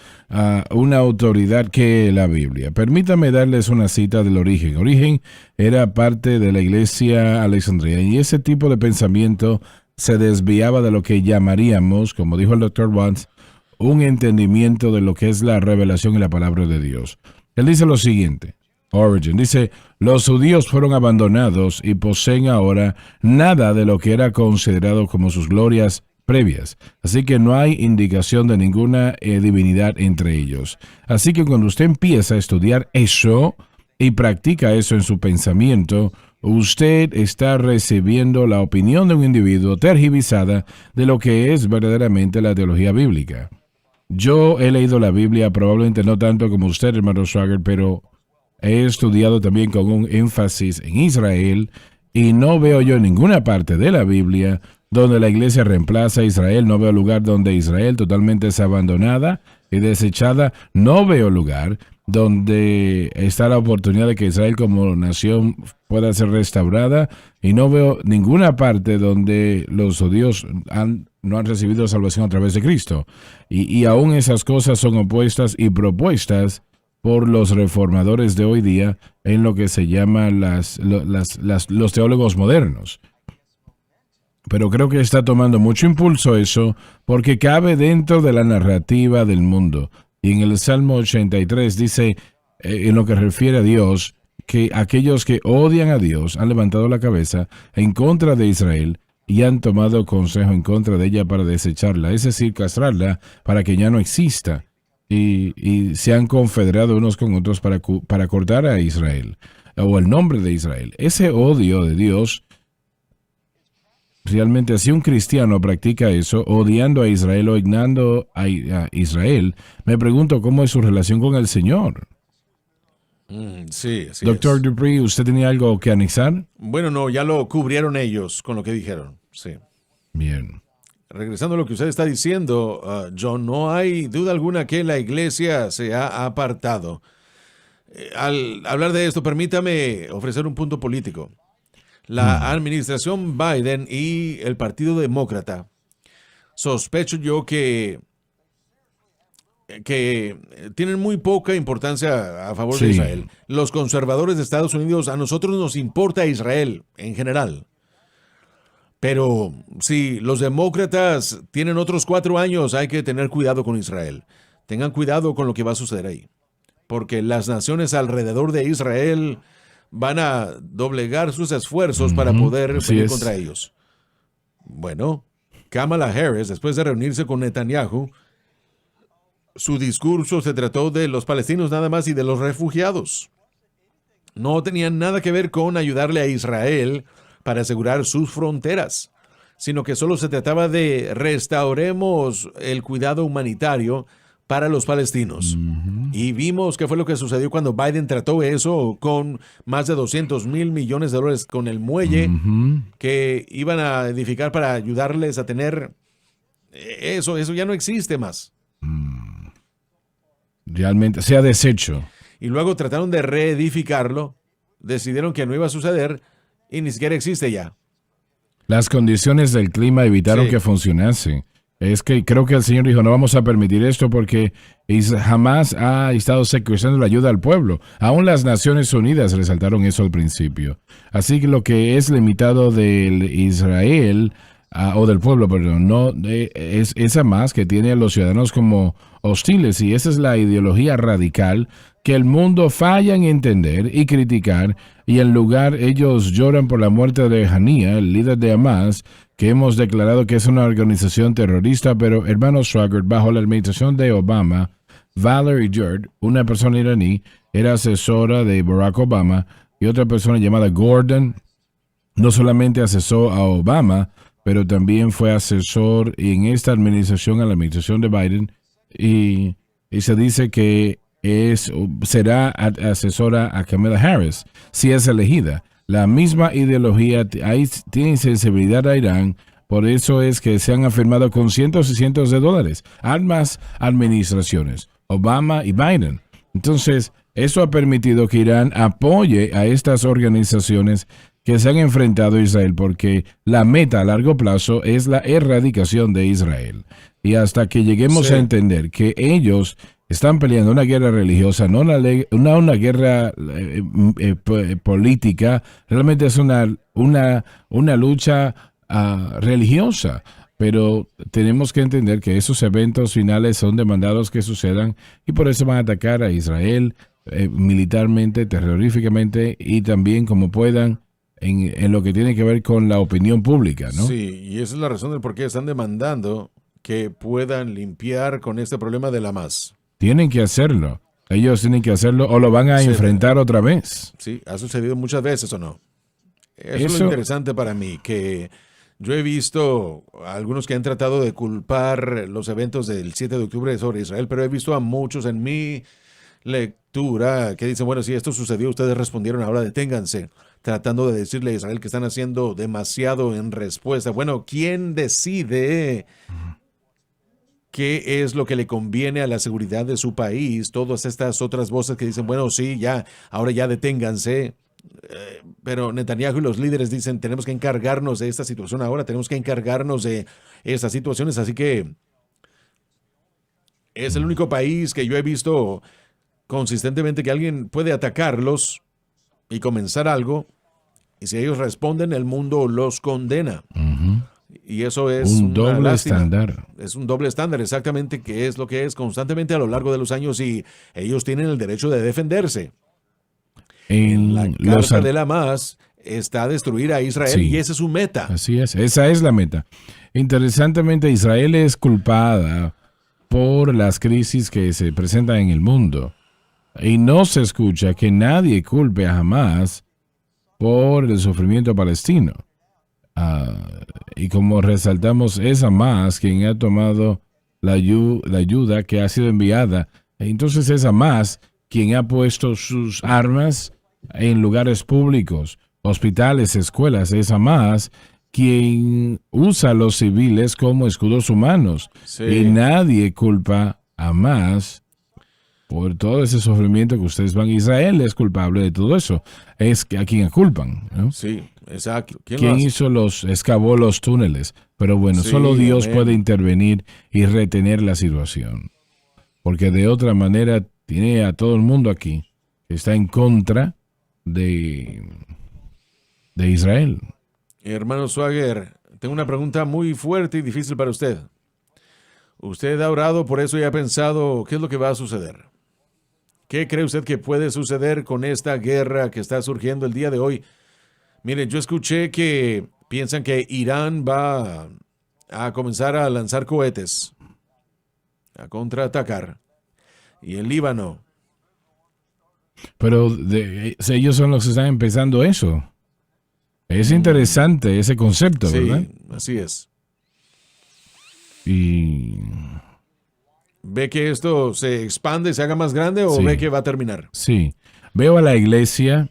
una autoridad que la Biblia. Permítame darles una cita del Origen. Origen era parte de la iglesia alexandrina y ese tipo de pensamiento se desviaba de lo que llamaríamos, como dijo el Dr. Watts, un entendimiento de lo que es la revelación y la palabra de Dios. Él dice lo siguiente. Origen dice, los judíos fueron abandonados y poseen ahora nada de lo que era considerado como sus glorias previas. Así que no hay indicación de ninguna divinidad entre ellos. Así que cuando usted empieza a estudiar eso y practica eso en su pensamiento, usted está recibiendo la opinión de un individuo tergiversada de lo que es verdaderamente la teología bíblica. Yo he leído la Biblia, probablemente no tanto como usted, hermano Schwager, pero he estudiado también con un énfasis en Israel y no veo yo en ninguna parte de la Biblia donde la iglesia reemplaza a Israel. No veo lugar donde Israel totalmente es abandonada y desechada. No veo lugar donde está la oportunidad de que Israel como nación pueda ser restaurada. Y no veo ninguna parte donde los judíos no han recibido salvación a través de Cristo. Y aún esas cosas son opuestas y propuestas por los reformadores de hoy día en lo que se llama los teólogos modernos. Pero creo que está tomando mucho impulso eso porque cabe dentro de la narrativa del mundo. Y en el Salmo 83 dice, en lo que refiere a Dios, que aquellos que odian a Dios han levantado la cabeza en contra de Israel y han tomado consejo en contra de ella para desecharla, es decir, castrarla para que ya no exista. Y se han confederado unos con otros para cortar a Israel, o el nombre de Israel. Ese odio de Dios, realmente si un cristiano practica eso, odiando a Israel o ignorando a Israel, me pregunto cómo es su relación con el Señor. Sí, así Doctor es. Dupree, ¿usted tenía algo que anexar? Bueno, no, ya lo cubrieron ellos con lo que dijeron. Sí. Bien. Regresando a lo que usted está diciendo, John, no hay duda alguna que la iglesia se ha apartado. Al hablar de esto, permítame ofrecer un punto político. La administración Biden y el Partido Demócrata, sospecho yo que tienen muy poca importancia a favor de Sí. Israel. Los conservadores de Estados Unidos, a nosotros nos importa Israel en general. Pero si los demócratas tienen otros 4 años, hay que tener cuidado con Israel. Tengan cuidado con lo que va a suceder ahí. Porque las naciones alrededor de Israel van a doblegar sus esfuerzos para poder así venir es. contra ellos. Bueno, Kamala Harris, después de reunirse con Netanyahu, su discurso se trató de los palestinos nada más y de los refugiados. No tenían nada que ver con ayudarle a Israel para asegurar sus fronteras, sino que solo se trataba de restauremos el cuidado humanitario para los palestinos. Y vimos qué fue lo que sucedió cuando Biden trató eso con más de $200 mil millones de dólares con el muelle que iban a edificar para ayudarles a tener eso ya no existe más. Realmente se ha deshecho. Y luego trataron de reedificarlo, decidieron que no iba a suceder y ni siquiera existe ya. Las condiciones del clima evitaron Sí. que funcionase. Es que creo que el Señor dijo, no vamos a permitir esto porque jamás ha estado secuestrando la ayuda al pueblo. Aún las Naciones Unidas resaltaron eso al principio. Así que lo que es limitado del Israel, o del pueblo, perdón, no es esa más que tiene a los ciudadanos como hostiles, y esa es la ideología radical que el mundo falla en entender y criticar, y en lugar ellos lloran por la muerte de Haniyeh, el líder de Hamas, que hemos declarado que es una organización terrorista, pero hermano Swaggart, bajo la administración de Obama, Valerie Jarrett, una persona iraní, era asesora de Barack Obama, y otra persona llamada Gordon no solamente asesoró a Obama, pero también fue asesor en esta administración, a la administración de Biden, y se dice que será asesora a Kamala Harris, si es elegida. La misma ideología, tiene sensibilidad a Irán, por eso es que se han afirmado con cientos y cientos de dólares, ambas administraciones, Obama y Biden. Entonces, eso ha permitido que Irán apoye a estas organizaciones que se han enfrentado a Israel, porque la meta a largo plazo es la erradicación de Israel. Y hasta que lleguemos Sí. a entender que ellos están peleando una guerra religiosa, no una guerra política, realmente es una lucha religiosa. Pero tenemos que entender que esos eventos finales son demandados que sucedan, y por eso van a atacar a Israel militarmente, terroríficamente, y también como puedan en lo que tiene que ver con la opinión pública, ¿no? Sí, y esa es la razón del por qué están demandando que puedan limpiar con este problema de la Hamas. Tienen que hacerlo. Ellos tienen que hacerlo o lo van a Sí, enfrentar otra vez. Sí, ha sucedido muchas veces o no. Eso es Eso- lo interesante para mí, que yo he visto a algunos que han tratado de culpar los eventos del 7 de octubre sobre Israel, pero he visto a muchos en mi lectura que dicen, bueno, si esto sucedió, ustedes respondieron, ahora deténganse, tratando de decirle a Israel que están haciendo demasiado en respuesta. Bueno, ¿quién decide qué es lo que le conviene a la seguridad de su país? Todas estas otras voces que dicen, bueno, sí, ya, ahora ya deténganse. Pero Netanyahu y los líderes dicen, tenemos que encargarnos de esta situación ahora, tenemos que encargarnos de estas situaciones, así que es el único país que yo he visto consistentemente que alguien puede atacarlos y comenzar algo, y si ellos responden, el mundo los condena. Y eso es Un una doble lástima. estándar. Es un doble estándar, exactamente, que es lo que es constantemente a lo largo de los años, y ellos tienen el derecho de defenderse. En la los carta de la Hamas está destruir a Israel, Sí. y esa es su meta. Así es, esa es la meta. Interesantemente, Israel es culpada por las crisis que se presentan en el mundo. Y no se escucha que nadie culpe a Hamas por el sufrimiento palestino. Y como resaltamos, es Hamas quien ha tomado la ayuda que ha sido enviada. Entonces es Hamas quien ha puesto sus armas en lugares públicos, hospitales, escuelas. Es Hamas quien usa a los civiles como escudos humanos. Sí. Y nadie culpa a Hamas por todo ese sufrimiento que ustedes van. Israel es culpable de todo eso. Es a quien culpan, ¿no? Sí, exacto. ¿Quién excavó los túneles? Pero bueno, Sí, solo Dios amén. puede intervenir y retener la situación. Porque de otra manera tiene a todo el mundo aquí que está en contra de Israel. Hermano Swagger, tengo una pregunta muy fuerte y difícil para usted. Usted ha orado por eso y ha pensado, ¿qué es lo que va a suceder? ¿Qué cree usted que puede suceder con esta guerra que está surgiendo el día de hoy? Mire, yo escuché que piensan que Irán va a comenzar a lanzar cohetes, a contraatacar. Y el Líbano. Pero ellos son los que están empezando eso. Es interesante ese concepto, Sí, ¿verdad? así es. Y ¿Ve que esto se expande, se haga más grande o Sí. ve que va a terminar? sí, veo a la iglesia.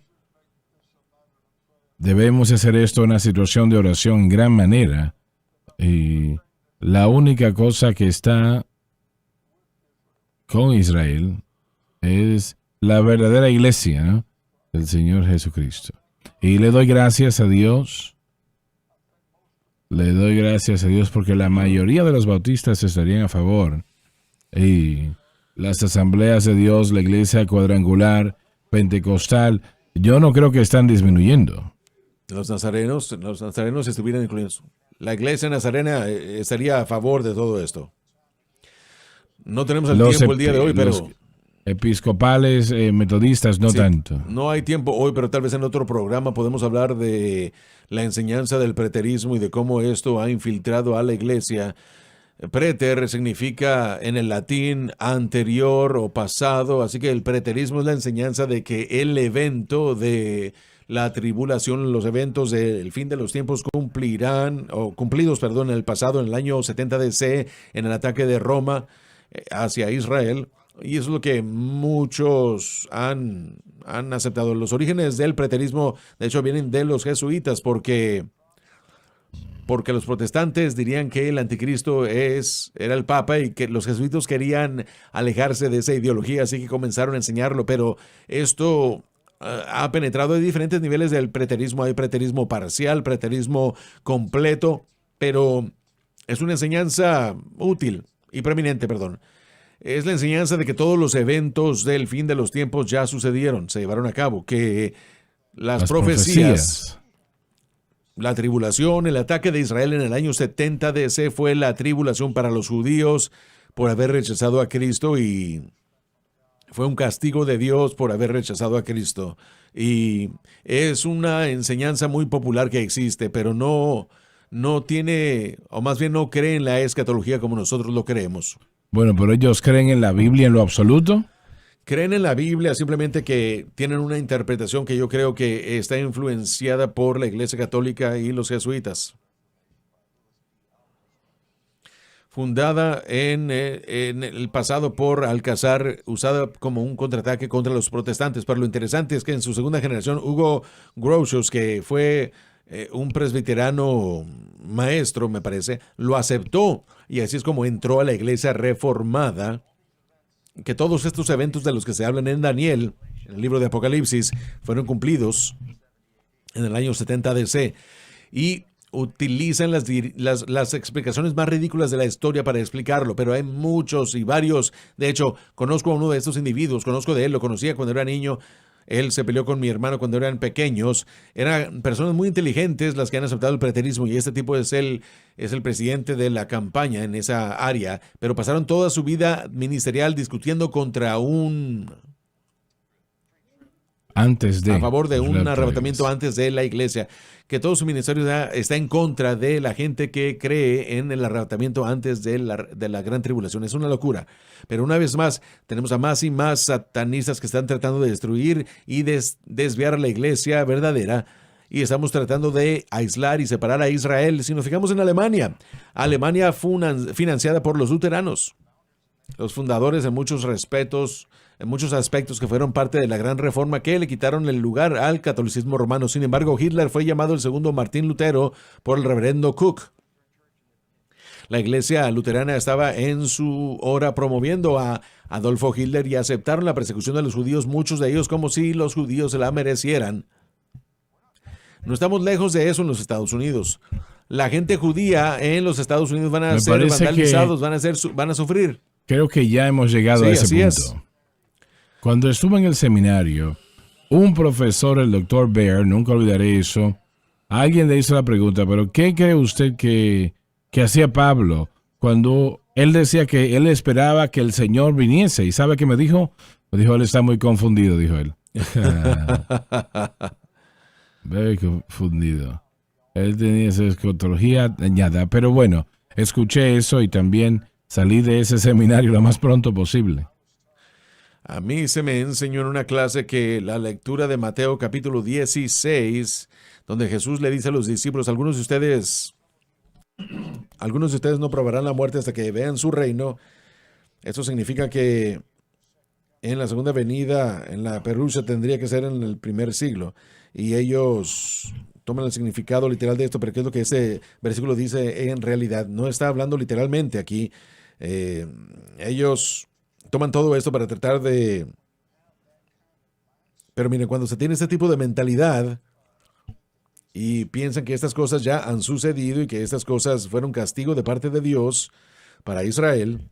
Debemos hacer esto una situación de oración en gran manera. Y la única cosa que está con Israel es la verdadera iglesia, ¿no? Del Señor Jesucristo. Y le doy gracias a Dios. Le doy gracias a Dios porque la mayoría de los bautistas estarían a favor. Y las asambleas de Dios, la iglesia cuadrangular, pentecostal, yo no creo que están disminuyendo. Los nazarenos estuvieran incluidos. La iglesia nazarena estaría a favor de todo esto. No tenemos el tiempo el día de hoy, pero los episcopales, metodistas, no sí, tanto. no hay tiempo hoy, pero tal vez en otro programa podemos hablar de la enseñanza del preterismo y de cómo esto ha infiltrado a la iglesia. Preter significa en el latín anterior o pasado, así que el preterismo es la enseñanza de que el evento de la tribulación, los eventos del fin de los tiempos cumplidos en el pasado, en el año 70 DC, en el ataque de Roma hacia Israel. Y eso es lo que muchos han aceptado. Los orígenes del preterismo, de hecho, vienen de los jesuitas, porque los protestantes dirían que el anticristo era el papa y que los jesuitas querían alejarse de esa ideología, así que comenzaron a enseñarlo, pero esto ha penetrado en diferentes niveles del preterismo. Hay preterismo parcial, preterismo completo, pero es una enseñanza útil y preeminente, perdón. Es la enseñanza de que todos los eventos del fin de los tiempos ya sucedieron, se llevaron a cabo, que las profecías, la tribulación, el ataque de Israel en el año 70 DC fue la tribulación para los judíos por haber rechazado a Cristo, y fue un castigo de Dios por haber rechazado a Cristo. Y es una enseñanza muy popular que existe, pero no tiene, o más bien no cree en la escatología como nosotros lo creemos. Bueno, pero ellos creen en la Biblia en lo absoluto. Creen en la Biblia, simplemente que tienen una interpretación que yo creo que está influenciada por la Iglesia Católica y los jesuitas. Fundada en el pasado por Alcázar, usada como un contraataque contra los protestantes. Pero lo interesante es que en su segunda generación, Hugo Grotius, que fue un presbiterano maestro, me parece, lo aceptó, y así es como entró a la iglesia reformada. Que todos estos eventos de los que se hablan en Daniel, en el libro de Apocalipsis, fueron cumplidos en el año 70 DC, y utilizan las explicaciones más ridículas de la historia para explicarlo, pero hay muchos y varios. De hecho, conozco a uno de estos individuos, conozco de él, lo conocía cuando era niño. Él se peleó con mi hermano cuando eran pequeños. Eran personas muy inteligentes las que han aceptado el preterismo, y este tipo es el presidente de la campaña en esa área, pero pasaron toda su vida ministerial discutiendo contra un Antes de. A favor de un rapto arrebatamiento iglesia. antes de la iglesia, que todo su ministerio está en contra de la gente que cree en el arrebatamiento antes de la gran tribulación. Es una locura. Pero una vez más, tenemos a más y más satanistas que están tratando de destruir y desviar a la iglesia verdadera. Y estamos tratando de aislar y separar a Israel. Si nos fijamos en Alemania, Alemania fue financiada por los luteranos, los fundadores en muchos aspectos que fueron parte de la gran reforma que le quitaron el lugar al catolicismo romano. Sin embargo, Hitler fue llamado el segundo Martín Lutero por el reverendo Cook. La iglesia luterana estaba en su hora promoviendo a Adolfo Hitler y aceptaron la persecución de los judíos, muchos de ellos como si los judíos se la merecieran. No estamos lejos de eso en los Estados Unidos. La gente judía en los Estados Unidos van a ser vandalizados, van a sufrir. Creo que ya hemos llegado a ese así punto. es. Cuando estuve en el seminario, un profesor, el doctor Baer, nunca olvidaré eso, alguien le hizo la pregunta, pero ¿qué cree usted que hacía Pablo cuando él decía que él esperaba que el Señor viniese? ¿Y sabe qué me dijo? Me dijo, él está muy confundido, dijo él. Very confundido. Él tenía esa escatología dañada, pero bueno, escuché eso y también salí de ese seminario lo más pronto posible. A mí se me enseñó en una clase que la lectura de Mateo capítulo 16, donde Jesús le dice a los discípulos, algunos de ustedes no probarán la muerte hasta que vean su reino. Eso significa que en la segunda venida, en la Perusia, tendría que ser en el primer siglo. Y ellos toman el significado literal de esto, pero ¿qué es lo que ese versículo dice en realidad? No está hablando literalmente aquí. Ellos toman todo esto para tratar de... Pero miren, cuando se tiene este tipo de mentalidad y piensan que estas cosas ya han sucedido y que estas cosas fueron castigo de parte de Dios para Israel,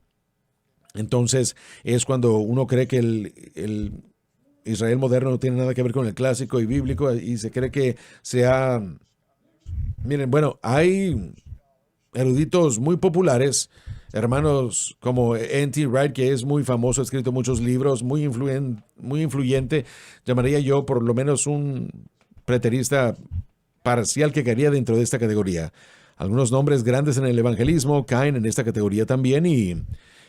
entonces es cuando uno cree que el Israel moderno no tiene nada que ver con el clásico y bíblico y se cree que sea... Miren, bueno, hay eruditos muy populares, hermanos como N.T. Wright, que es muy famoso, ha escrito muchos libros, muy influyente, llamaría yo por lo menos un preterista parcial que caería dentro de esta categoría. Algunos nombres grandes en el evangelismo caen en esta categoría también y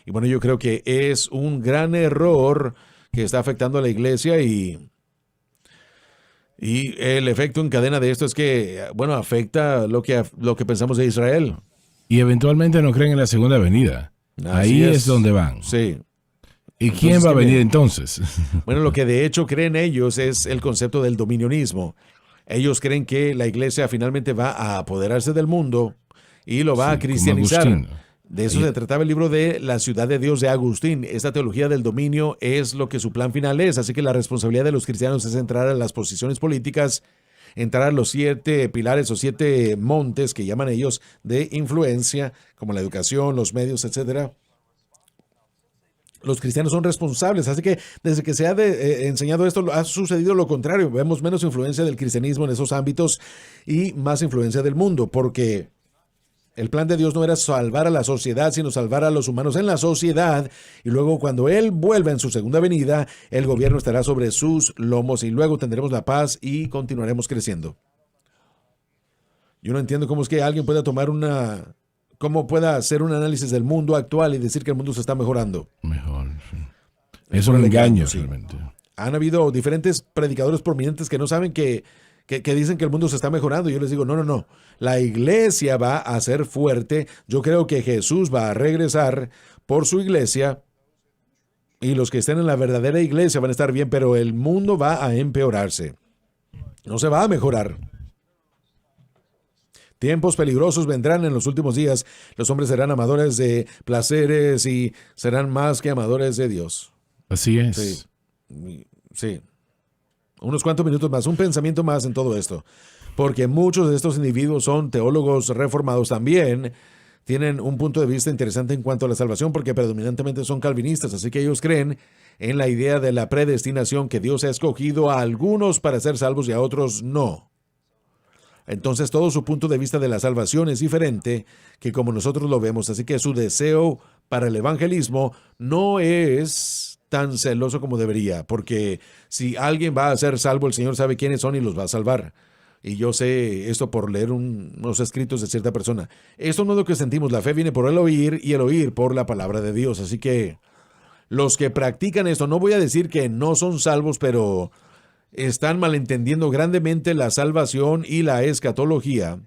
bueno, yo creo que es un gran error que está afectando a la iglesia y el efecto en cadena de esto es que, bueno, afecta lo que pensamos de Israel. Y eventualmente no creen en la segunda venida. Ahí es donde van. Sí. ¿Y quién va a venir entonces? Bueno, lo que de hecho creen ellos es el concepto del dominionismo. Ellos creen que la iglesia finalmente va a apoderarse del mundo y lo va a cristianizar. De eso se trataba el libro de La ciudad de Dios de Agustín. Esta teología del dominio es lo que su plan final es. Así que la responsabilidad de los cristianos es entrar a las posiciones políticas, entrar a los 7 pilares o 7 montes que llaman ellos de influencia, como la educación, los medios, etcétera. Los cristianos son responsables, así que desde que se ha enseñado esto ha sucedido lo contrario. Vemos menos influencia del cristianismo en esos ámbitos y más influencia del mundo, porque el plan de Dios no era salvar a la sociedad, sino salvar a los humanos en la sociedad. Y luego cuando Él vuelva en su segunda venida, el gobierno estará sobre sus lomos y luego tendremos la paz y continuaremos creciendo. Yo no entiendo cómo es que alguien pueda cómo pueda hacer un análisis del mundo actual y decir que el mundo se está mejorando. Mejor, sí. Es un engaño, sí. realmente. Han habido diferentes predicadores prominentes que no saben que dicen que el mundo se está mejorando. Yo les digo, no. La iglesia va a ser fuerte. Yo creo que Jesús va a regresar por su iglesia y los que estén en la verdadera iglesia van a estar bien, pero el mundo va a empeorarse. No se va a mejorar. Tiempos peligrosos vendrán en los últimos días. Los hombres serán amadores de placeres y serán más que amadores de Dios. Así es. Sí. Unos cuantos minutos más, un pensamiento más en todo esto. Porque muchos de estos individuos son teólogos reformados también. Tienen un punto de vista interesante en cuanto a la salvación porque predominantemente son calvinistas. Así que ellos creen en la idea de la predestinación, que Dios ha escogido a algunos para ser salvos y a otros no. Entonces todo su punto de vista de la salvación es diferente que como nosotros lo vemos. Así que su deseo para el evangelismo no es tan celoso como debería, porque si alguien va a ser salvo, el Señor sabe quiénes son y los va a salvar. Y yo sé esto por leer unos escritos de cierta persona. Esto no es lo que sentimos. La fe viene por el oír y el oír por la palabra de Dios. Así que los que practican esto, no voy a decir que no son salvos, pero están malentendiendo grandemente la salvación y la escatología.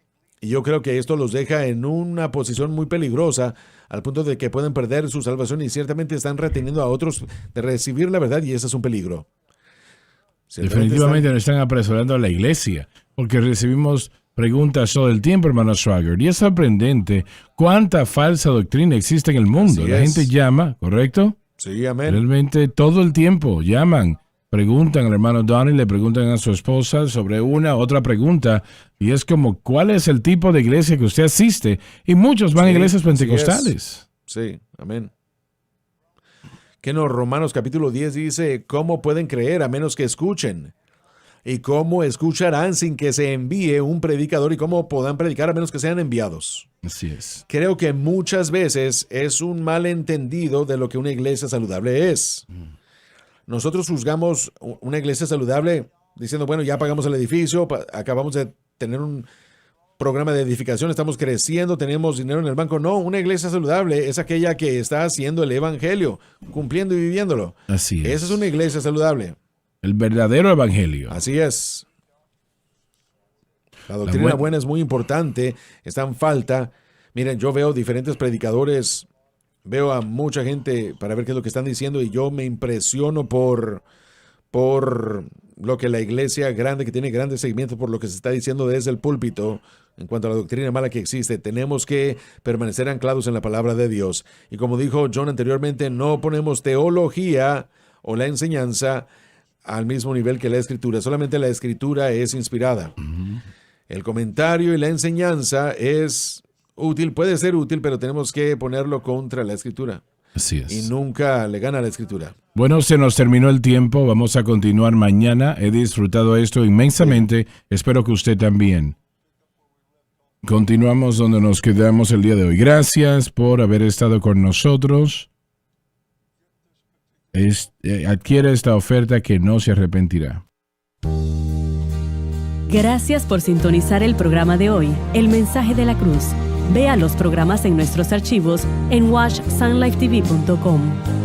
Y yo creo que esto los deja en una posición muy peligrosa, al punto de que pueden perder su salvación y ciertamente están reteniendo a otros de recibir la verdad, y ese es un peligro. Definitivamente no están apresurando a la iglesia, porque recibimos preguntas todo el tiempo, hermano Schwager, y es sorprendente cuánta falsa doctrina existe en el mundo. Así la es. gente llama, ¿correcto? Sí, amén. Realmente todo el tiempo llaman, preguntan al hermano Donnie, le preguntan a su esposa sobre otra pregunta, y es como, ¿cuál es el tipo de iglesia que usted asiste? Y muchos van a Sí, iglesias así es. pentecostales. Sí, amén. Que no, Romanos capítulo 10 dice, ¿cómo pueden creer a menos que escuchen? ¿Y cómo escucharán sin que se envíe un predicador? ¿Y cómo podrán predicar a menos que sean enviados? Así es. Creo que muchas veces es un malentendido de lo que una iglesia saludable es. Nosotros juzgamos una iglesia saludable diciendo, bueno, ya pagamos el edificio, acabamos de tener un programa de edificación, estamos creciendo, tenemos dinero en el banco. No, una iglesia saludable es aquella que está haciendo el evangelio, cumpliendo y viviéndolo. Así es. Esa es una iglesia saludable. El verdadero evangelio. Así es. La doctrina buena es muy importante, está en falta. Miren, yo veo diferentes predicadores, veo a mucha gente para ver qué es lo que están diciendo, y yo me impresiono por lo que la iglesia grande, que tiene grandes seguimientos, por lo que se está diciendo desde el púlpito en cuanto a la doctrina mala que existe. Tenemos que permanecer anclados en la palabra de Dios. Y como dijo John anteriormente, no ponemos teología o la enseñanza al mismo nivel que la escritura. Solamente la escritura es inspirada. El comentario y la enseñanza es útil, puede ser útil, pero tenemos que ponerlo contra la escritura. Así es. Y nunca le gana la escritura. Bueno, se nos terminó el tiempo. Vamos a continuar mañana. He disfrutado esto inmensamente. Espero que usted también. Continuamos donde nos quedamos el día de hoy. Gracias por haber estado con nosotros. Adquiere esta oferta que no se arrepentirá. Gracias por sintonizar el programa de hoy, El Mensaje de la Cruz. Vea los programas en nuestros archivos en watchsunlifetv.com.